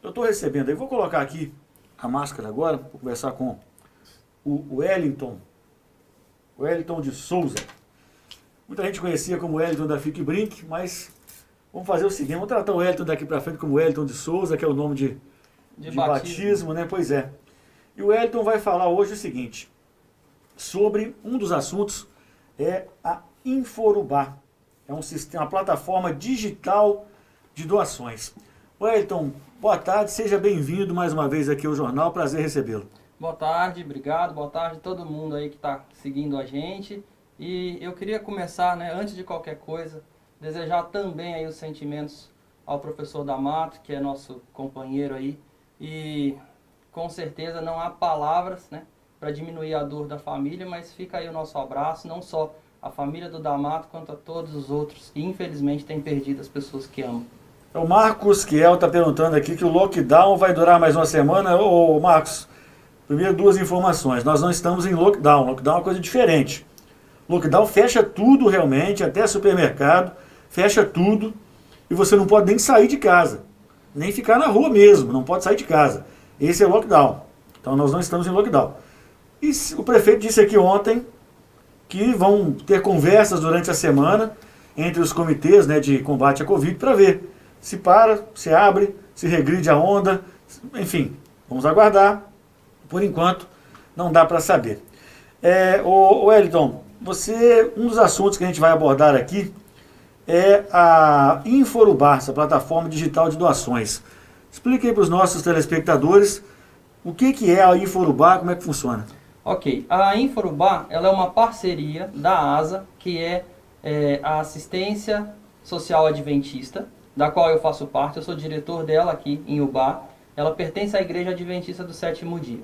Eu estou recebendo, eu vou colocar aqui a máscara agora, vou conversar com o Wellington de Souza. Muita gente conhecia como Wellington da Fique Brinque, mas vamos fazer o seguinte, vamos tratar o Wellington daqui para frente como Wellington de Souza, que é o nome de batismo, né? Pois é. E o Wellington vai falar hoje o seguinte, sobre um dos assuntos, é a Inforubá. É um sistema, uma plataforma digital de doações. Wellington, boa tarde, seja bem-vindo mais uma vez aqui ao jornal, prazer recebê-lo. Boa tarde, obrigado, boa tarde a todo mundo aí que está seguindo a gente. E eu queria começar, né, antes de qualquer coisa, desejar também aí os sentimentos ao professor D'Amato, que é nosso companheiro aí. E com certeza não há palavras, né, para diminuir a dor da família, mas fica aí o nosso abraço, não só a família do D'Amato, quanto a todos os outros que infelizmente têm perdido as pessoas que amam. O Marcos Kiel está perguntando aqui que o lockdown vai durar mais uma semana. Ô Marcos, primeiro duas informações, nós não estamos em lockdown, lockdown é uma coisa diferente. Lockdown fecha tudo realmente, até supermercado, fecha tudo, e você não pode nem sair de casa, nem ficar na rua mesmo, não pode sair de casa. Esse é lockdown, então nós não estamos em lockdown. E o prefeito disse aqui ontem que vão ter conversas durante a semana entre os comitês, né, de combate à Covid para ver se para, se abre, se regride a onda, enfim, vamos aguardar. Por enquanto, não dá para saber. O Wellington, um dos assuntos que a gente vai abordar aqui é a Inforubá, essa plataforma digital de doações. Explique aí para os nossos telespectadores o que é a Inforubá, como é que funciona. Ok, a Inforubá ela é uma parceria da ASA, que é a Assistência Social Adventista, da qual eu faço parte, eu sou diretor dela aqui em Ubá. Ela pertence à Igreja Adventista do Sétimo Dia.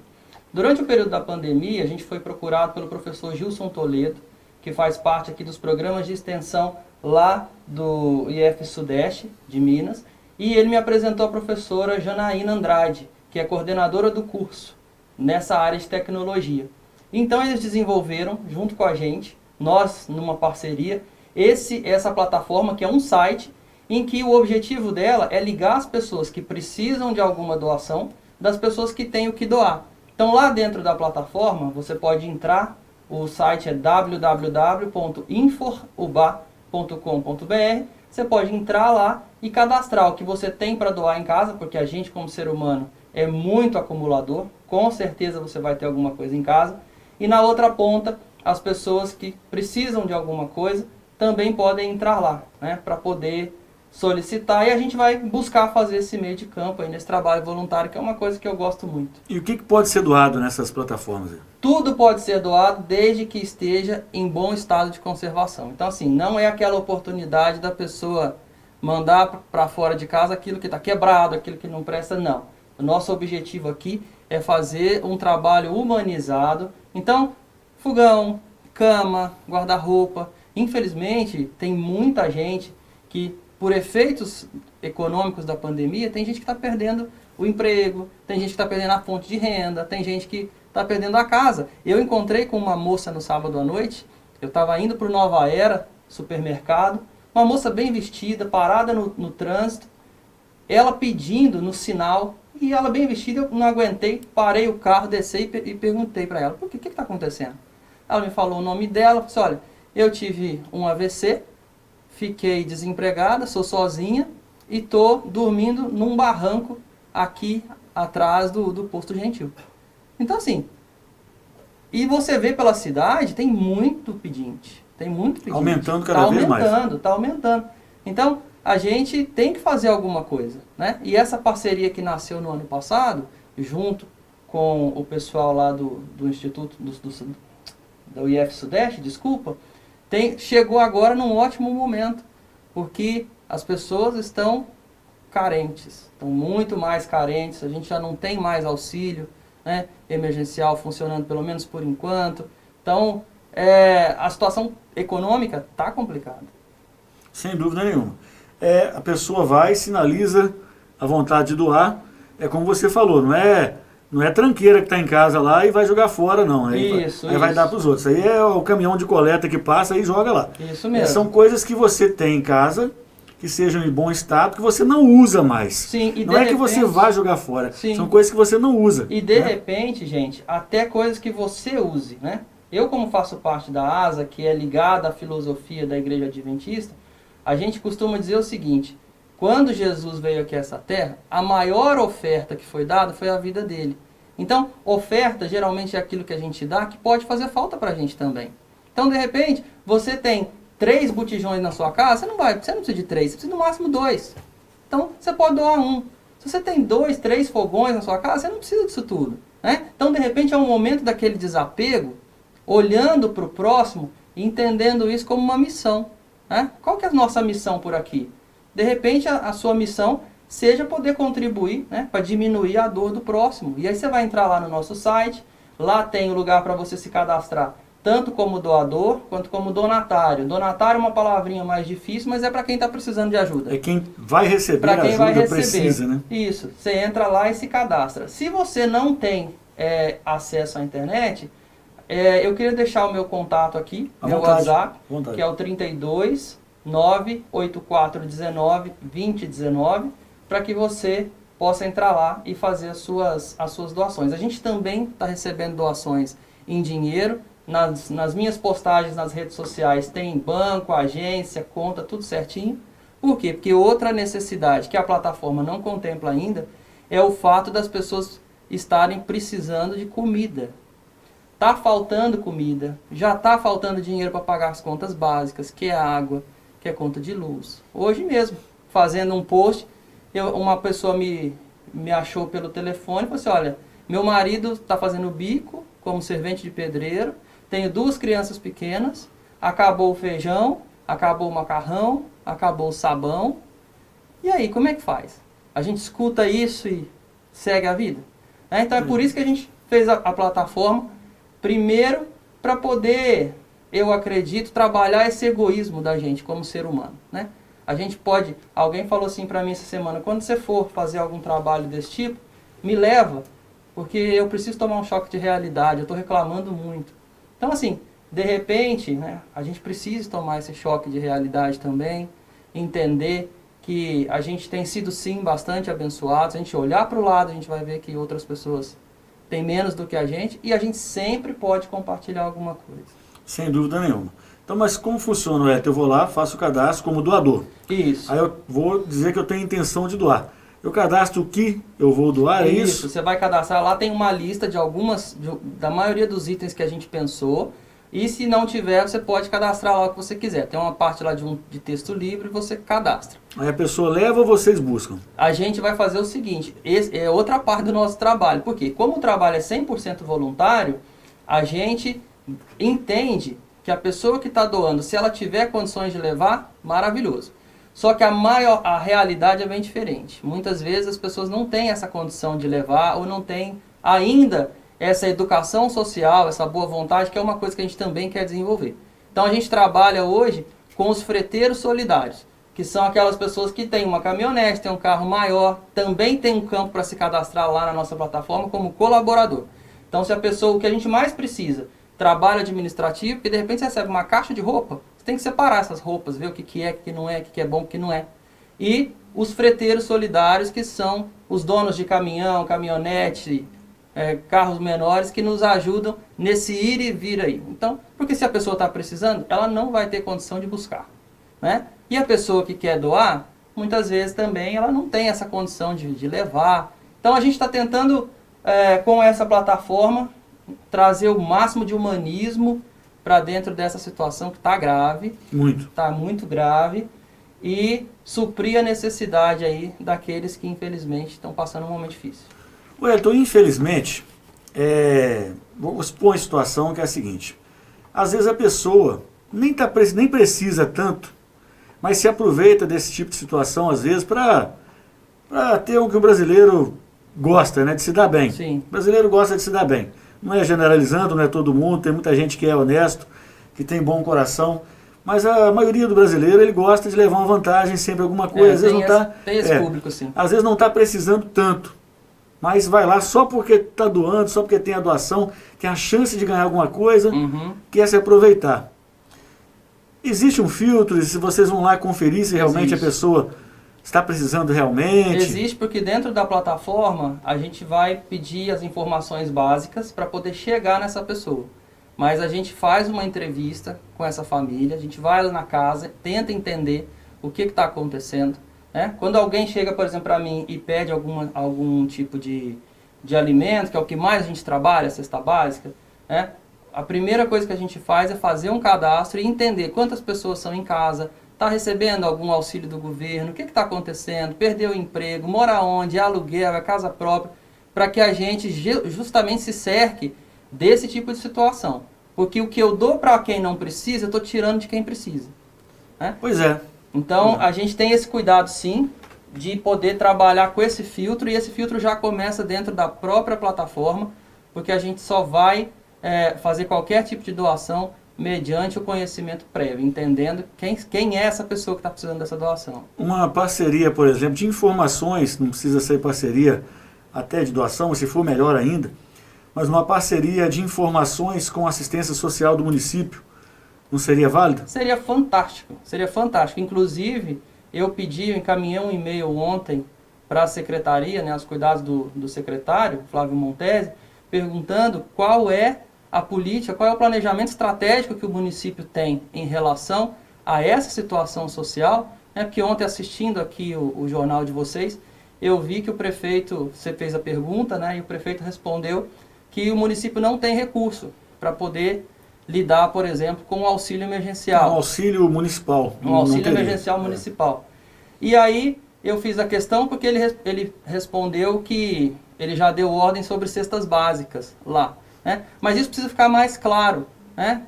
Durante o período da pandemia, a gente foi procurado pelo professor Gilson Toledo, que faz parte aqui dos programas de extensão lá do IF Sudeste, de Minas, e ele me apresentou a professora Janaína Andrade, que é coordenadora do curso nessa área de tecnologia. Então eles desenvolveram, junto com a gente, nós numa parceria, essa plataforma, que é um site, em que o objetivo dela é ligar as pessoas que precisam de alguma doação das pessoas que têm o que doar. Então lá dentro da plataforma você pode entrar, o site é www.inforubá.com.br, você pode entrar lá e cadastrar o que você tem para doar em casa, porque a gente como ser humano é muito acumulador, com certeza você vai ter alguma coisa em casa. E na outra ponta, as pessoas que precisam de alguma coisa também podem entrar lá, né, para poder solicitar, e a gente vai buscar fazer esse meio de campo aí nesse trabalho voluntário, que é uma coisa que eu gosto muito. E o que pode ser doado nessas plataformas? Tudo pode ser doado desde que esteja em bom estado de conservação. Então assim, não é aquela oportunidade da pessoa mandar para fora de casa aquilo que está quebrado, aquilo que não presta, não. O nosso objetivo aqui é fazer um trabalho humanizado. Então, fogão, cama, guarda-roupa. Infelizmente, tem muita gente que, por efeitos econômicos da pandemia, tem gente que está perdendo o emprego, tem gente que está perdendo a fonte de renda, tem gente que está perdendo a casa. Eu encontrei com uma moça no sábado à noite, eu estava indo para o Nova Era, supermercado, uma moça bem vestida, parada no trânsito, ela pedindo no sinal, e ela bem vestida, eu não aguentei, parei o carro, desci e perguntei para ela, por que está acontecendo? Ela me falou o nome dela, disse, olha, eu tive um AVC, fiquei desempregada, sou sozinha e estou dormindo num barranco aqui atrás do Posto Gentil. Então assim, e você vê pela cidade, tem muito pedinte. Tem muito pedinte. Aumentando cada vez mais. Está aumentando. Então, a gente tem que fazer alguma coisa, né? E essa parceria que nasceu no ano passado, junto com o pessoal lá do Instituto, do IF Sudeste, desculpa, chegou agora num ótimo momento, porque as pessoas estão carentes, estão muito mais carentes, a gente já não tem mais auxílio, né, emergencial funcionando pelo menos por enquanto. Então, a situação econômica está complicada. Sem dúvida nenhuma. A pessoa vai, sinaliza a vontade de doar, é como você falou, não é tranqueira que está em casa lá e vai jogar fora, não. Aí vai dar para os outros. Aí é o caminhão de coleta que passa e joga lá. Isso mesmo. São coisas que você tem em casa, que que sejam em bom estado, que você não usa mais. Sim, e não é que você vá jogar fora, sim, são coisas que você não usa. E de repente, gente, até coisas que você use, né? Eu, como faço parte da ASA, que é ligada à filosofia da Igreja Adventista, a gente costuma dizer o seguinte: quando Jesus veio aqui a essa terra, a maior oferta que foi dada foi a vida dele. Então, oferta geralmente é aquilo que a gente dá que pode fazer falta pra gente também. Então, de repente, você tem 3 botijões na sua casa, você não precisa de 3, você precisa no máximo 2. Então, você pode doar 1. Se você tem 2, 3 fogões na sua casa, você não precisa disso tudo, né? Então, de repente, é um momento daquele desapego, olhando para o próximo e entendendo isso como uma missão, né? Qual que é a nossa missão por aqui? De repente, a sua missão seja poder contribuir, né, para diminuir a dor do próximo. E aí você vai entrar lá no nosso site, lá tem o lugar para você se cadastrar, tanto como doador, quanto como donatário. Donatário é uma palavrinha mais difícil, mas é para quem está precisando de ajuda. É quem vai receber pra quem ajuda, vai receber. precisa, né? Isso, você entra lá e se cadastra. Se você não tem acesso à internet, eu queria deixar o meu contato aqui, meu WhatsApp, que é o 32 98419 2019, para que você possa entrar lá e fazer as suas doações. A gente também está recebendo doações em dinheiro. Nas minhas postagens nas redes sociais tem banco, agência, conta, tudo certinho. Por quê? Porque outra necessidade que a plataforma não contempla ainda é o fato das pessoas estarem precisando de comida. Está faltando comida, já está faltando dinheiro para pagar as contas básicas, que é água, que é conta de luz. Hoje mesmo, fazendo um post, uma pessoa me achou pelo telefone e falou assim: olha, meu marido está fazendo bico como servente de pedreiro, tenho 2 crianças pequenas, acabou o feijão, acabou o macarrão, acabou o sabão. E aí, como é que faz? A gente escuta isso e segue a vida? Então é por isso que a gente fez a plataforma, primeiro para poder, eu acredito, trabalhar esse egoísmo da gente como ser humano, né? A gente pode... Alguém falou assim para mim essa semana: quando você for fazer algum trabalho desse tipo, me leva, porque eu preciso tomar um choque de realidade, eu estou reclamando muito. Então, assim, de repente, né, a gente precisa tomar esse choque de realidade também, entender que a gente tem sido, sim, bastante abençoado. Se a gente olhar para o lado, a gente vai ver que outras pessoas têm menos do que a gente, e a gente sempre pode compartilhar alguma coisa. Sem dúvida nenhuma. Então, mas como funciona, Eu vou lá, faço o cadastro como doador. Isso. Aí eu vou dizer que eu tenho intenção de doar. Eu cadastro o que eu vou doar, é isso? Você vai cadastrar lá, tem uma lista de da maioria dos itens que a gente pensou. E se não tiver, você pode cadastrar lá o que você quiser. Tem uma parte lá de texto livre, você cadastra. Aí a pessoa leva ou vocês buscam? A gente vai fazer o seguinte, é outra parte do nosso trabalho. Por quê? Como o trabalho é 100% voluntário, a gente entende que a pessoa que está doando, se ela tiver condições de levar, maravilhoso. Só que a realidade é bem diferente. Muitas vezes as pessoas não têm essa condição de levar, ou não têm ainda essa educação social, essa boa vontade, que é uma coisa que a gente também quer desenvolver. Então a gente trabalha hoje com os freteiros solidários, que são aquelas pessoas que têm uma caminhonete, têm um carro maior, também tem um campo para se cadastrar lá na nossa plataforma como colaborador. Então, se a pessoa, o que a gente mais precisa, trabalho administrativo, porque de repente você recebe uma caixa de roupa, você tem que separar essas roupas, ver o que é, o que não é, o que é bom, o que não é. E os freteiros solidários, que são os donos de caminhão, caminhonete, carros menores, que nos ajudam nesse ir e vir aí. Então, porque se a pessoa está precisando, ela não vai ter condição de buscar, né? E a pessoa que quer doar, muitas vezes também ela não tem essa condição de levar. Então a gente está tentando, com essa plataforma, trazer o máximo de humanismo para dentro dessa situação que está grave. Muito. Está muito grave. E suprir a necessidade aí daqueles que infelizmente estão passando um momento difícil. Wellington, infelizmente, vou expor uma situação que é a seguinte: às vezes a pessoa nem precisa tanto, mas se aproveita desse tipo de situação, às vezes, para ter o que o brasileiro gosta, né, de se dar bem. Sim. O brasileiro gosta de se dar bem. Não é generalizando, não é todo mundo, tem muita gente que é honesto, que tem bom coração, mas a maioria do brasileiro, ele gosta de levar uma vantagem sempre, alguma coisa. Às vezes tem esse público, sim. Às vezes não está precisando tanto, mas vai lá só porque está doando, só porque tem a doação, tem a chance de ganhar alguma coisa, quer se aproveitar. Existe um filtro, e se vocês vão lá conferir se realmente Existe. a pessoa está precisando realmente? Existe, porque dentro da plataforma a gente vai pedir as informações básicas para poder chegar nessa pessoa. Mas a gente faz uma entrevista com essa família, a gente vai lá na casa, tenta entender o que está acontecendo. Né? Quando alguém chega, por exemplo, para mim e pede algum tipo de alimento, que é o que mais a gente trabalha, a cesta básica, né? A primeira coisa que a gente faz é fazer um cadastro e entender quantas pessoas são em casa, está recebendo algum auxílio do governo, o que está acontecendo, perdeu o emprego, mora onde, é aluguel, é casa própria, para que a gente justamente se cerque desse tipo de situação. Porque o que eu dou para quem não precisa, eu estou tirando de quem precisa. Né? Pois é. Então, a gente tem esse cuidado, sim, de poder trabalhar com esse filtro, e esse filtro já começa dentro da própria plataforma, porque a gente só vai fazer qualquer tipo de doação mediante o conhecimento prévio, entendendo quem é essa pessoa que está precisando dessa doação. Uma parceria, por exemplo, de informações, não precisa ser parceria até de doação, se for melhor ainda, mas uma parceria de informações com a assistência social do município, não seria válida? Seria fantástico, seria fantástico. Inclusive, eu encaminhei um e-mail ontem para a secretaria, né, aos cuidados do secretário, Flávio Montesi, perguntando qual é a política, qual é o planejamento estratégico que o município tem em relação a essa situação social, né, porque ontem assistindo aqui o jornal de vocês, eu vi que o prefeito, você fez a pergunta, né, e o prefeito respondeu que o município não tem recurso para poder lidar, por exemplo, com o auxílio emergencial. Um auxílio municipal. Um auxílio emergencial municipal. E aí eu fiz a questão porque ele respondeu que ele já deu ordem sobre cestas básicas lá. Né? Mas isso precisa ficar mais claro. Né?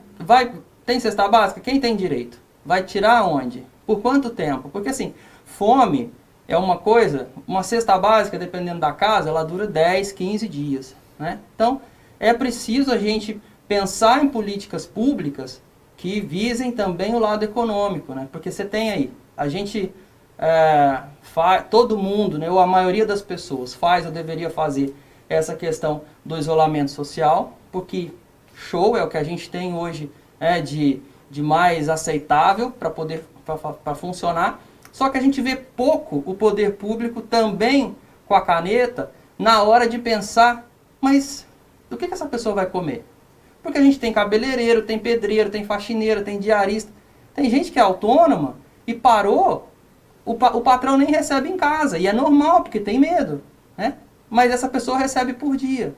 Tem cesta básica? Quem tem direito? Vai tirar onde? Por quanto tempo? Porque assim, fome é uma coisa, uma cesta básica, dependendo da casa, ela dura 10, 15 dias. Né? Então, é preciso a gente pensar em políticas públicas que visem também o lado econômico, né? Porque você tem aí, a gente, todo mundo, né, ou a maioria das pessoas faz ou deveria fazer essa questão do isolamento social, porque show é o que a gente tem hoje de mais aceitável para poder para funcionar, só que a gente vê pouco o poder público também com a caneta na hora de pensar, mas do que essa pessoa vai comer? Porque a gente tem cabeleireiro, tem pedreiro, tem faxineiro, tem diarista. Tem gente que é autônoma e parou, o patrão nem recebe em casa. E é normal, porque tem medo. Né? Mas essa pessoa recebe por dia.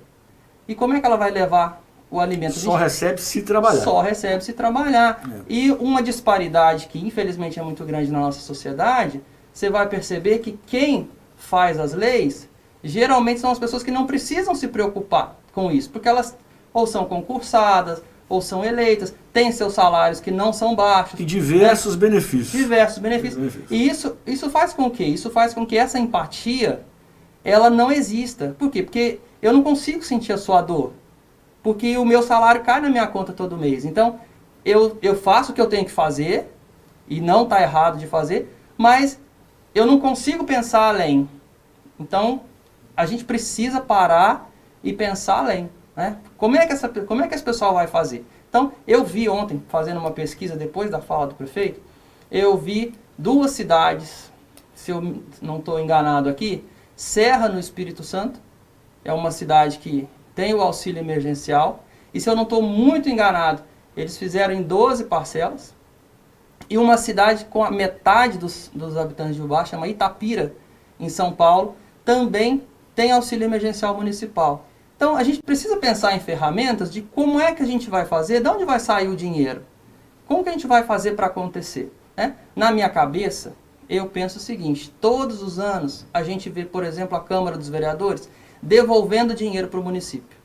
E como é que ela vai levar o alimento? Só recebe se trabalhar. Só recebe se trabalhar. E uma disparidade que infelizmente é muito grande na nossa sociedade, você vai perceber que quem faz as leis, geralmente são as pessoas que não precisam se preocupar com isso. Porque elas ou são concursadas, ou são eleitas, têm seus salários que não são baixos. E diversos benefícios. Diversos benefícios. E isso faz com que? Isso faz com que essa empatia, ela não exista. Por quê? Porque eu não consigo sentir a sua dor. Porque o meu salário cai na minha conta todo mês. Então, eu faço o que eu tenho que fazer, e não está errado de fazer, mas eu não consigo pensar além. Então, a gente precisa parar e pensar além. Né? Como é que esse pessoal vai fazer? Então, eu vi ontem, fazendo uma pesquisa depois da fala do prefeito, eu vi 2 cidades, se eu não estou enganado aqui, Serra, no Espírito Santo, é uma cidade que tem o auxílio emergencial, e se eu não estou muito enganado, eles fizeram em 12 parcelas, e uma cidade com a metade dos habitantes de Ubá, chama Itapira, em São Paulo, também tem auxílio emergencial municipal. Então, a gente precisa pensar em ferramentas de como é que a gente vai fazer, de onde vai sair o dinheiro. Como que a gente vai fazer para acontecer? Né? Na minha cabeça, eu penso o seguinte, todos os anos a gente vê, por exemplo, a Câmara dos Vereadores devolvendo dinheiro para o município.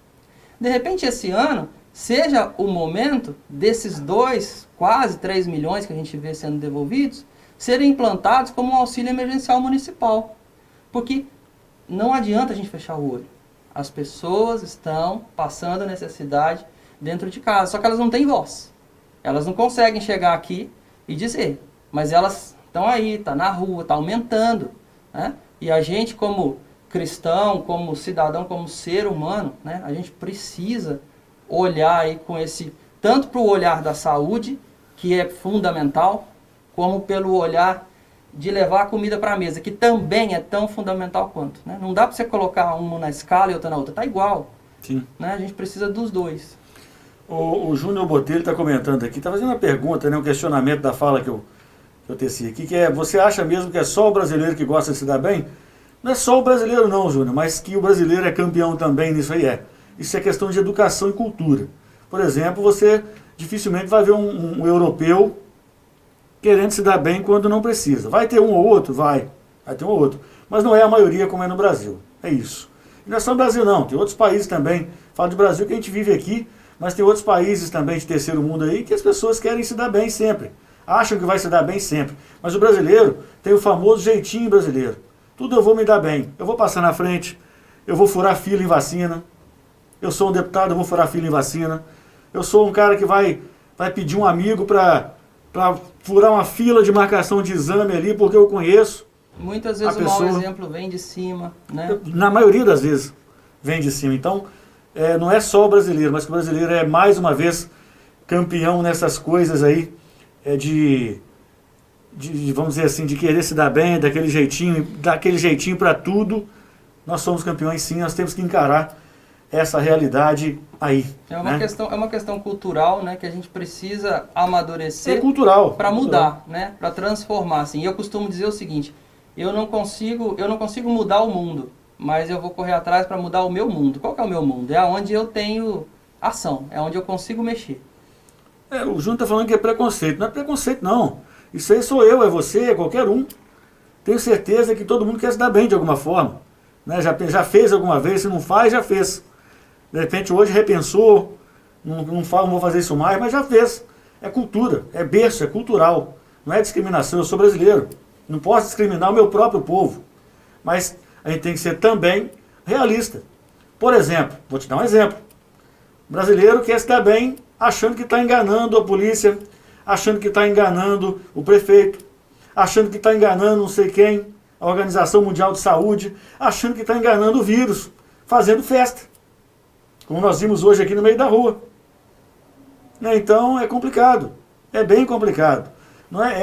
De repente, esse ano, seja o momento desses quase 3 milhões que a gente vê sendo devolvidos, serem implantados como um auxílio emergencial municipal. Porque não adianta a gente fechar o olho. As pessoas estão passando necessidade dentro de casa, só que elas não têm voz. Elas não conseguem chegar aqui e dizer, mas elas estão aí, está na rua, está aumentando. Né? E a gente como cristão, como cidadão, como ser humano, né, a gente precisa olhar aí com tanto para o olhar da saúde, que é fundamental, como pelo olhar de levar a comida para a mesa, que também é tão fundamental quanto. Né? Não dá para você colocar uma na escala e outra na outra, está igual. Sim. Né? A gente precisa dos dois. O Júnior Botelho está comentando aqui, está fazendo uma pergunta, né, um questionamento da fala que eu teci aqui, que é, você acha mesmo que é só o brasileiro que gosta de se dar bem? Não é só o brasileiro não, Júnior, mas que o brasileiro é campeão também nisso aí é. Isso é questão de educação e cultura. Por exemplo, você dificilmente vai ver um europeu querendo se dar bem quando não precisa. Vai ter um ou outro? Vai ter um ou outro. Mas não é a maioria como é no Brasil. É isso. E não é só no Brasil não, tem outros países também. Falo de Brasil que a gente vive aqui, mas tem outros países também de terceiro mundo aí que as pessoas querem se dar bem sempre. Acham que vai se dar bem sempre. Mas o brasileiro tem o famoso jeitinho brasileiro. Tudo eu vou me dar bem. Eu vou passar na frente, eu vou furar fila em vacina. Eu sou um deputado, eu vou furar fila em vacina. Eu sou um cara que vai pedir um amigo para furar uma fila de marcação de exame ali, porque eu conheço. Muitas vezes o mau exemplo vem de cima, né? Na maioria das vezes vem de cima. Então, não é só o brasileiro, mas que o brasileiro é mais uma vez campeão nessas coisas aí, vamos dizer assim, de querer se dar bem, daquele jeitinho para tudo. Nós somos campeões sim, nós temos que encarar essa realidade aí. É uma questão cultural, né, que a gente precisa amadurecer para mudar, né, para transformar. Assim. E eu costumo dizer o seguinte, eu não consigo mudar o mundo, mas eu vou correr atrás para mudar o meu mundo. Qual que é o meu mundo? É onde eu tenho ação, é onde eu consigo mexer. O Júnior está falando que é preconceito. Não é preconceito, não. Isso aí sou eu, é você, é qualquer um. Tenho certeza que todo mundo quer se dar bem de alguma forma. Né? Já fez alguma vez, se não faz, já fez. De repente hoje repensou, não vou fazer isso mais, mas já fez. É cultura, é berço, é cultural. Não é discriminação, eu sou brasileiro. Não posso discriminar o meu próprio povo. Mas a gente tem que ser também realista. Por exemplo, vou te dar um exemplo. O brasileiro quer se dar bem achando que está enganando a polícia, achando que está enganando o prefeito, achando que está enganando não sei quem, a Organização Mundial de Saúde, achando que está enganando o vírus, fazendo festa. Como nós vimos hoje aqui no meio da rua. Então é complicado, é bem complicado.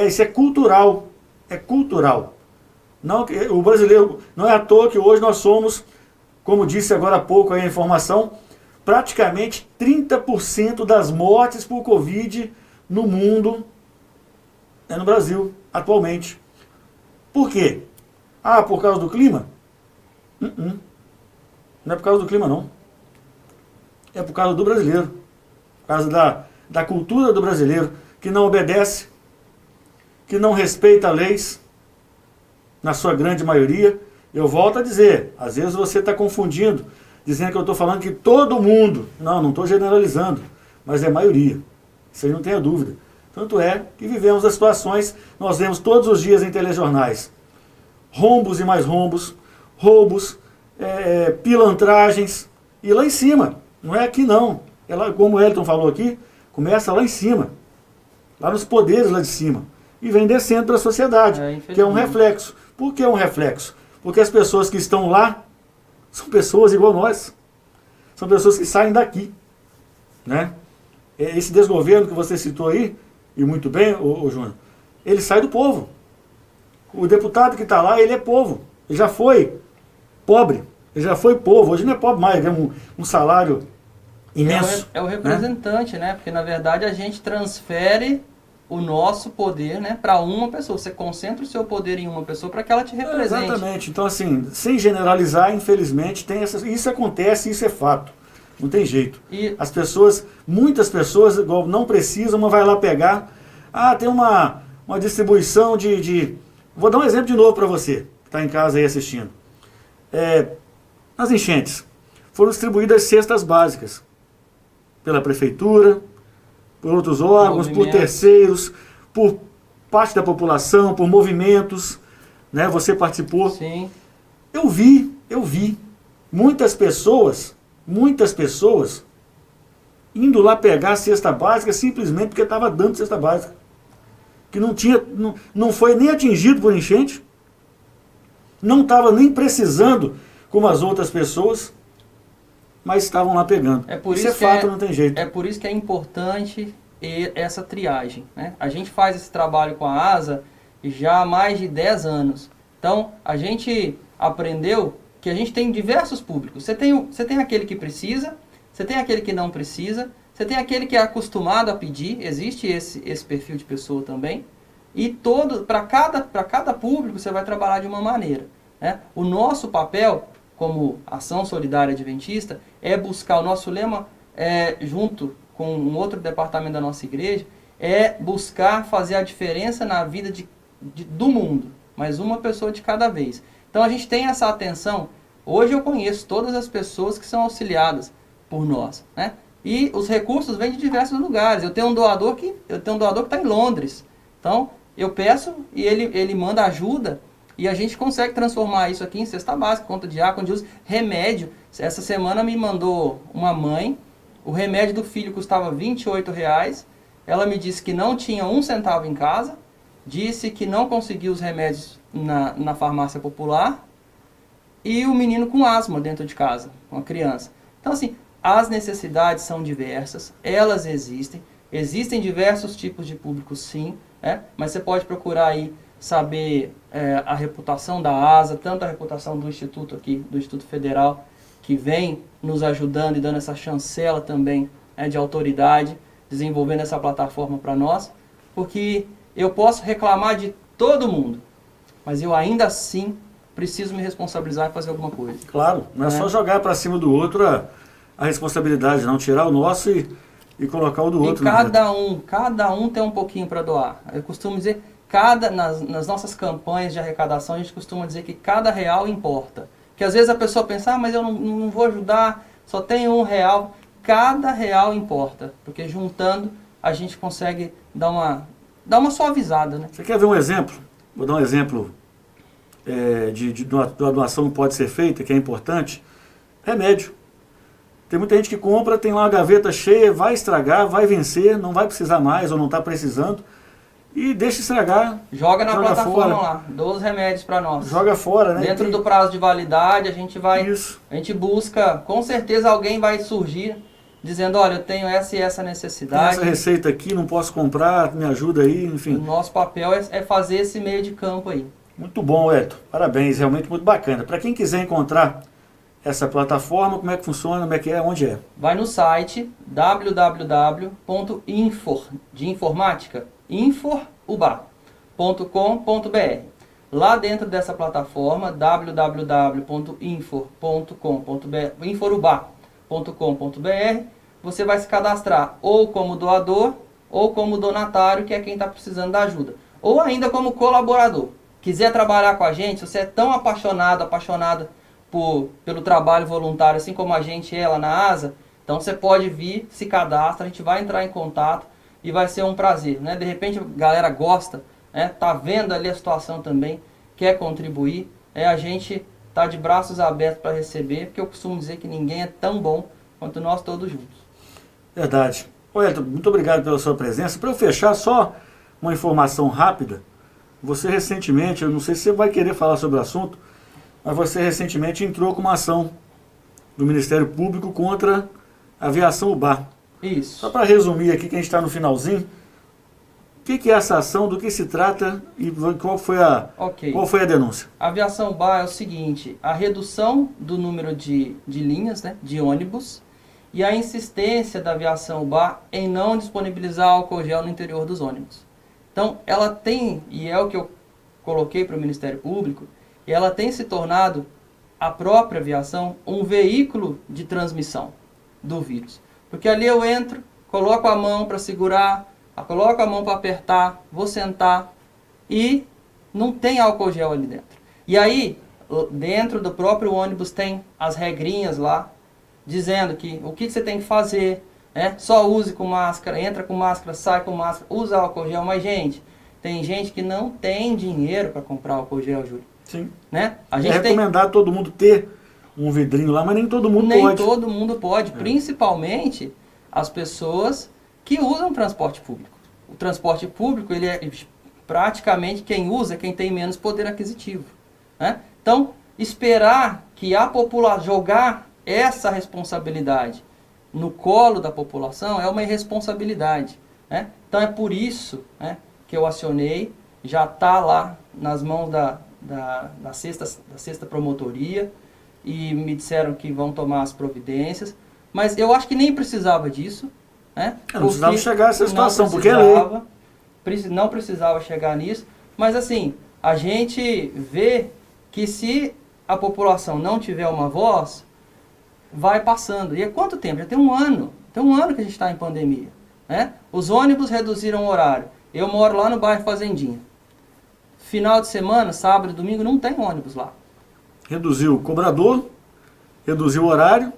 Isso é cultural, é cultural. Não, o brasileiro, não é à toa que hoje nós somos, como disse agora há pouco aí a informação, praticamente 30% das mortes por Covid no mundo é no Brasil, atualmente. Por quê? Por causa do clima? Não é por causa do clima, não. É por causa do brasileiro. Por causa da cultura do brasileiro, que não obedece, que não respeita leis, na sua grande maioria. Eu volto a dizer, às vezes você está confundindo, dizendo que eu estou falando que todo mundo, não estou generalizando, mas é maioria, isso aí não tenha dúvida. Tanto é que vivemos as situações, nós vemos todos os dias em telejornais, rombos e mais rombos, roubos, pilantragens, e lá em cima, não é aqui não, como o Elton falou aqui, começa lá em cima, lá nos poderes lá de cima, e vem descendo para a sociedade, que é um reflexo. Por que é um reflexo? Porque as pessoas que estão lá, são pessoas igual nós. São pessoas que saem daqui. Né? Esse desgoverno que você citou aí, e muito bem, ô Júnior, ele sai do povo. O deputado que está lá, ele é povo. Ele já foi pobre. Ele já foi povo. Hoje não é pobre mais, ele ganha um salário imenso. É o representante, né? Porque na verdade a gente transfere o nosso poder, né, para uma pessoa. Você concentra o seu poder em uma pessoa para que ela te represente. Exatamente. Então, assim, sem generalizar, infelizmente, isso acontece, isso é fato. Não tem jeito. Muitas pessoas, igual, não precisam, mas vai lá pegar. Tem uma distribuição de... Vou dar um exemplo de novo para você, que está em casa aí assistindo. Nas enchentes, foram distribuídas cestas básicas pela prefeitura, por outros órgãos, por terceiros, por parte da população, por movimentos, né? Você participou. Sim. Eu vi muitas pessoas indo lá pegar a cesta básica simplesmente porque estava dando cesta básica. Que não foi nem atingido por enchente, não estava nem precisando como as outras pessoas, mas estavam lá pegando. Isso é fato, não tem jeito. É por isso que é importante essa triagem, né? A gente faz esse trabalho com a ASA já há mais de 10 anos. Então, a gente aprendeu que a gente tem diversos públicos. Você tem aquele que precisa, você tem aquele que não precisa, você tem aquele que é acostumado a pedir, existe esse perfil de pessoa também. E para cada público você vai trabalhar de uma maneira, né? O nosso papel, como Ação Solidária Adventista, é buscar, o nosso lema, junto com um outro departamento da nossa igreja, é buscar fazer a diferença na vida do mundo, mas uma pessoa de cada vez. Então a gente tem essa atenção. Hoje eu conheço todas as pessoas que são auxiliadas por nós, né? E os recursos vêm de diversos lugares. Eu tenho um doador que está em Londres. Então eu peço e ele manda ajuda e a gente consegue transformar isso aqui em cesta básica, conta de água, de uso, remédio. Essa semana me mandou uma mãe, o remédio do filho custava R$28. Ela me disse que não tinha 1 centavo em casa, disse que não conseguiu os remédios na farmácia popular, e o menino com asma dentro de casa, uma criança. Então, assim, as necessidades são diversas, elas existem diversos tipos de público, sim, né? Mas você pode procurar aí saber a reputação da ASA, tanto a reputação do Instituto aqui, do Instituto Federal, que vem nos ajudando e dando essa chancela também de autoridade, desenvolvendo essa plataforma para nós, porque eu posso reclamar de todo mundo, mas eu ainda assim preciso me responsabilizar e fazer alguma coisa. Claro, não é só jogar para cima do outro a responsabilidade, não tirar o nosso e colocar o do outro. E cada um tem um pouquinho para doar. Eu costumo dizer, nas nossas campanhas de arrecadação, a gente costuma dizer que cada real importa. Que às vezes a pessoa pensa, mas eu não vou ajudar, só tenho R$1. Cada real importa, porque juntando a gente consegue dar uma suavizada, né? Você quer ver um exemplo? Vou dar um exemplo de uma doação que pode ser feita, que é importante. Remédio. Tem muita gente que compra, tem lá uma gaveta cheia, vai estragar, vai vencer, não vai precisar mais ou não está precisando. E deixa estragar. Joga na plataforma lá, 12 remédios para nós. Joga fora, né? Dentro do prazo de validade, a gente vai. Isso. A gente busca, com certeza alguém vai surgir dizendo, olha, eu tenho essa e essa necessidade. Tem essa receita aqui, não posso comprar, me ajuda aí, enfim. O nosso papel é fazer esse meio de campo aí. Muito bom, Hélio. Parabéns, realmente muito bacana. Para quem quiser encontrar essa plataforma, como é que funciona, como é que é, onde é? Vai no site www.infor, de informática, inforuba.com.br. Lá dentro dessa plataforma, inforuba.com.br, você vai se cadastrar ou como doador ou como donatário, que é quem está precisando da ajuda. Ou ainda como colaborador. Quiser trabalhar com a gente, se você é tão apaixonada pelo trabalho voluntário, assim como a gente é lá na ASA, então você pode vir, se cadastra, a gente vai entrar em contato e vai ser um prazer, né? De repente a galera gosta, né? Tá vendo ali a situação também, quer contribuir, a gente tá de braços abertos para receber, porque eu costumo dizer que ninguém é tão bom quanto nós todos juntos. Verdade. Elton, muito obrigado pela sua presença. Para eu fechar, só uma informação rápida. Você recentemente, eu não sei se você vai querer falar sobre o assunto, mas você recentemente entrou com uma ação do Ministério Público contra a aviação UBA. Isso. Só para resumir aqui, que a gente está no finalzinho, o que é essa ação, do que se trata e qual foi a denúncia? A aviação UBA é o seguinte, a redução do número de linhas, né, de ônibus, e a insistência da aviação UBA em não disponibilizar álcool gel no interior dos ônibus. Então, ela tem, e é o que eu coloquei para o Ministério Público, e ela tem se tornado, a própria aviação, um veículo de transmissão do vírus. Porque ali eu entro, coloco a mão para segurar, coloco a mão para apertar, vou sentar e não tem álcool gel ali dentro. E aí, dentro do próprio ônibus tem as regrinhas lá, dizendo que o que você tem que fazer, só use com máscara, entra com máscara, sai com máscara, usa álcool gel. Mas, gente, tem gente que não tem dinheiro para comprar álcool gel, Júlio. Sim. Né? Recomendado todo mundo ter um vidrinho lá, mas nem todo mundo pode. Nem todo mundo pode, principalmente as pessoas que usam transporte público. O transporte público, ele é praticamente quem usa, quem tem menos poder aquisitivo. Né? Então, esperar que a população, jogar essa responsabilidade no colo da população é uma irresponsabilidade. né? Então é por isso, né, que eu acionei, já está lá nas mãos da sexta promotoria, e me disseram que vão tomar as providências, mas eu acho que nem precisava disso, né? Não precisava chegar a essa situação, porque é lei. Não precisava chegar nisso, mas assim, a gente vê que se a população não tiver uma voz, vai passando. E é quanto tempo? Já tem um ano que a gente está em pandemia, né? Os ônibus reduziram o horário. Eu moro lá no bairro Fazendinha. Final de semana, sábado e domingo, não tem ônibus lá. Reduziu o cobrador, reduziu o horário.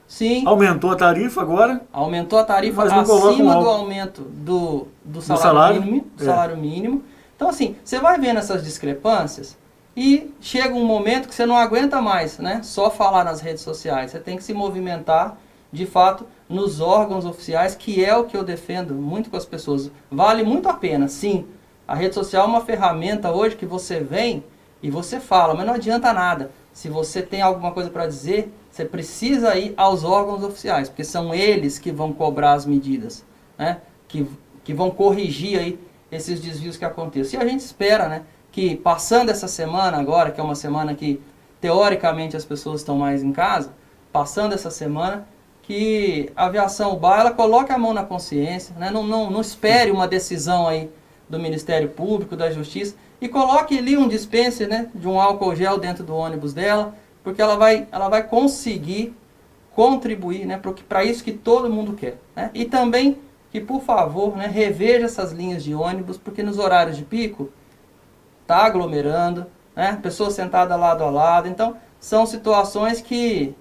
Sim. Aumentou a tarifa agora. Aumentou a tarifa acima do aumento do salário mínimo. Então, assim, você vai vendo essas discrepâncias e chega um momento que você não aguenta mais, né? Só falar nas redes sociais. Você tem que se movimentar, de fato, nos órgãos oficiais, que é o que eu defendo muito com as pessoas. Vale muito a pena, sim. A rede social é uma ferramenta hoje que você vem e você fala, mas não adianta nada. Se você tem alguma coisa para dizer, você precisa ir aos órgãos oficiais, porque são eles que vão cobrar as medidas, né? Que vão corrigir aí esses desvios que acontecem. E a gente espera, né, que passando essa semana agora, que é uma semana que teoricamente as pessoas estão mais em casa, passando essa semana, que a aviação UBA, ela coloque a mão na consciência, né? Não espere uma decisão aí do Ministério Público, da Justiça, e coloque ali um dispenser, né, de um álcool gel dentro do ônibus dela, porque ela vai conseguir contribuir, né, para isso que todo mundo quer, né? E também que, por favor, né, reveja essas linhas de ônibus, porque nos horários de pico está aglomerando, né, pessoas sentadas lado a lado. Então, são situações que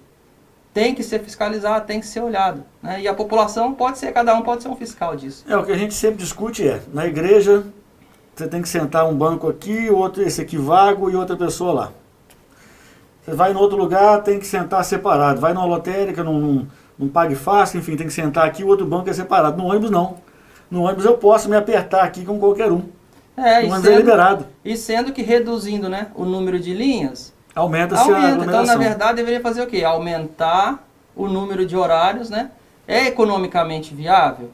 tem que ser fiscalizado, tem que ser olhado, né? E a população cada um pode ser um fiscal disso. O que a gente sempre discute na igreja, você tem que sentar um banco aqui, outro esse aqui vago e outra pessoa lá. Você vai em outro lugar, tem que sentar separado. Vai numa lotérica, não pague fácil, enfim, tem que sentar aqui, o outro banco é separado. No ônibus não. No ônibus eu posso me apertar aqui com qualquer um. No ônibus é liberado. E sendo que reduzindo, né, o número de linhas, aumenta-se a aglomeração. Então, na verdade, deveria fazer o quê? Aumentar o número de horários, né? É economicamente viável?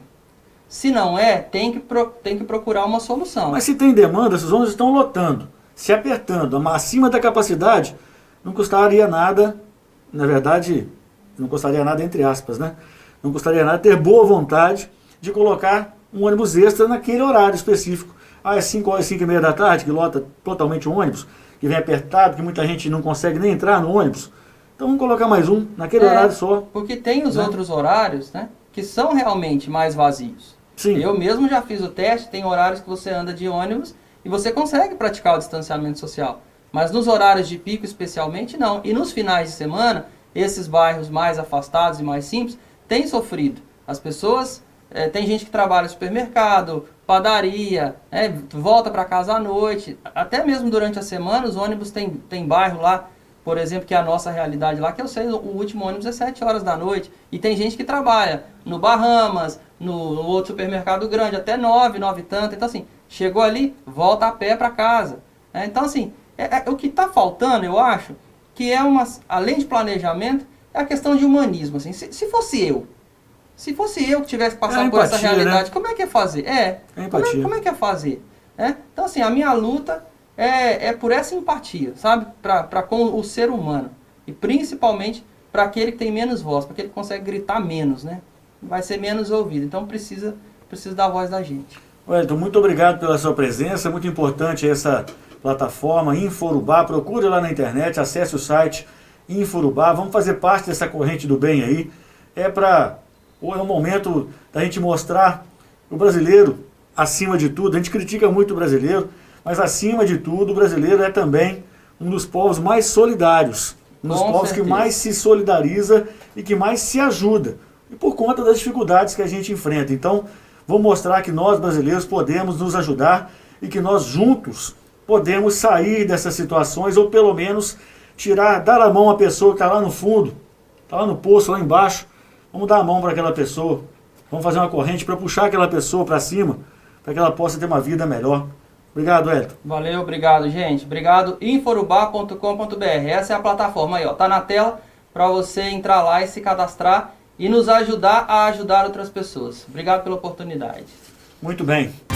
Se não é, tem que procurar uma solução. Mas se tem demanda, esses ônibus estão lotando, se apertando, acima da capacidade, não custaria nada, na verdade, não custaria nada entre aspas, né? Não custaria nada ter boa vontade de colocar um ônibus extra naquele horário específico. É 5 horas, 5 e meia da tarde, que lota totalmente o ônibus, que vem apertado, que muita gente não consegue nem entrar no ônibus. Então vamos colocar mais um, naquele horário só. Porque tem os outros horários, né, que são realmente mais vazios. Sim. Eu mesmo já fiz o teste, tem horários que você anda de ônibus e você consegue praticar o distanciamento social. Mas nos horários de pico especialmente não. E nos finais de semana, esses bairros mais afastados e mais simples têm sofrido. As pessoas, tem gente que trabalha no supermercado, padaria, volta para casa à noite. Até mesmo durante a semana, os ônibus tem bairro lá, por exemplo, que é a nossa realidade lá, que eu sei, o último ônibus é 7 horas da noite. E tem gente que trabalha no Bahamas, no outro supermercado grande, até 9 e tanto. Então, assim, chegou ali, volta a pé para casa. Então, assim, o que está faltando, eu acho, que além de planejamento, é a questão de humanismo. Assim. Se fosse eu que tivesse passado por essa realidade, né? Como é que ia fazer? Como é que ia fazer? Então, assim, a minha luta é por essa empatia, sabe? Para com o ser humano. E principalmente para aquele que tem menos voz, para aquele que consegue gritar menos, né? Vai ser menos ouvido. Então precisa da voz da gente. Wellington, muito obrigado pela sua presença. Muito importante essa plataforma Inforubá. Procure lá na internet, acesse o site Inforubá. Vamos fazer parte dessa corrente do bem aí. É um momento da gente mostrar o brasileiro acima de tudo. A gente critica muito o brasileiro, mas acima de tudo o brasileiro é também um dos povos mais solidários. Um dos povos que mais se solidariza e que mais se ajuda. E por conta das dificuldades que a gente enfrenta. Então, vou mostrar que nós brasileiros podemos nos ajudar e que nós juntos podemos sair dessas situações ou pelo menos dar a mão à pessoa que está lá no fundo, está lá no poço, lá embaixo. Vamos dar a mão para aquela pessoa. Vamos fazer uma corrente para puxar aquela pessoa para cima, para que ela possa ter uma vida melhor. Obrigado, Wellington. Valeu, obrigado, gente. Obrigado, inforubá.com.br. Essa é a plataforma aí, ó. Tá na tela para você entrar lá e se cadastrar e nos ajudar a ajudar outras pessoas. Obrigado pela oportunidade. Muito bem.